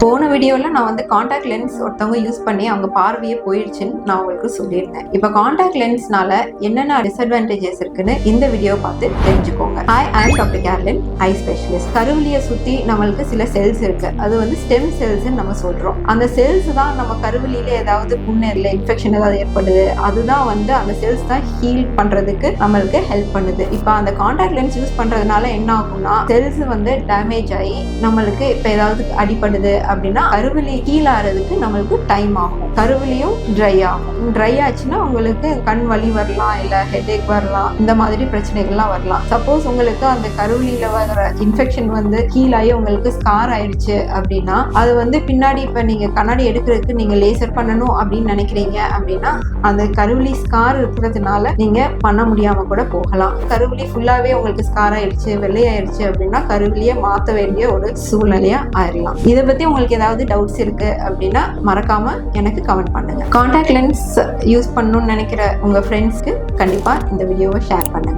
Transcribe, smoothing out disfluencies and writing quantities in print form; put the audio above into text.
போன வீடியோவில் நான் வந்து காண்டாக்ட் லென்ஸ் ஒருத்தவங்க யூஸ் பண்ணி அவங்க பார்வையே போயிடுச்சுன்னு நான் உங்களுக்கு சொல்லியிருந்தேன். இப்போ காண்டாக்ட் லென்ஸ்னால என்னென்ன டிஸ்அட்வான்டேஜஸ் இருக்குன்னு இந்த வீடியோ பார்த்து தெரிஞ்சுக்கோங்க. ஐ டாக்டர் கேர்லின், ஐ ஸ்பெஷலிஸ்ட். கருவிலியை சுற்றி நம்மளுக்கு சில செல்ஸ் இருக்கு. அது வந்து ஸ்டெம் செல்ஸ்ன்னு நம்ம சொல்றோம். அந்த செல்ஸ் தான் நம்ம கருவிலியில ஏதாவது புண்ணு இல்லை இன்ஃபெக்ஷன் ஏதாவது ஏற்படுது, அதுதான் வந்து அந்த செல்ஸ் தான் ஹீல் பண்றதுக்கு நம்மளுக்கு ஹெல்ப் பண்ணுது. இப்போ அந்த காண்டாக்ட் லென்ஸ் யூஸ் பண்றதுனால என்ன ஆகும்னா செல்ஸ் வந்து டேமேஜ் ஆகி நம்மளுக்கு இப்போ ஏதாவது அடிப்படுது அப்படின்னா கருவிலி ஹீல் ஆகிறதுக்கு நம்மளுக்கு டைம் ஆகும். கருவிலியும் ட்ரை ஆகும். ட்ரை ஆச்சுன்னா உங்களுக்கு கண் வலி வரலாம், இல்லை ஹெட்ஏக் வரலாம், இந்த மாதிரி பிரச்சனைகள்லாம் வரலாம். சப்போஸ் உங்களுக்கு அந்த கருவிலியில வர இன்ஃபெக்ஷன் வந்து ஹீல் ஆகி உங்களுக்கு ஸ்கார் ஆயிடுச்சு அப்படின்னா அது வந்து பின்னாடி இப்போ நீங்க கண்ணாடி எடுக்கிறதுக்கு நீங்க லேசர் பண்ணணும் அப்படின்னு நினைக்கிறீங்க அப்படின்னா அந்த கருவிலி ஸ்கார் இருக்கிறதுனால நீங்க பண்ண முடியாம கூட போகலாம். கருவிலி ஃபுல்லாவே உங்களுக்கு ஸ்கார் ஆயிடுச்சு, வெள்ளையாயிடுச்சு அப்படின்னா கருவிலியை மாற்ற வேண்டிய ஒரு சூழ்நிலையா ஆயிடலாம். இதை பத்தி உங்களுக்கு ஏதாவது டவுட்ஸ் இருக்கு அப்படின்னா மறக்காம எனக்கு கமெண்ட் பண்ணுங்க. காண்டாக்ட் லென்ஸ் யூஸ் பண்ணணும்னு நினைக்கிற உங்க ஃப்ரெண்ட்ஸ்க்கு கண்டிப்பா இந்த வீடியோவை ஷேர் பண்ணுங்க.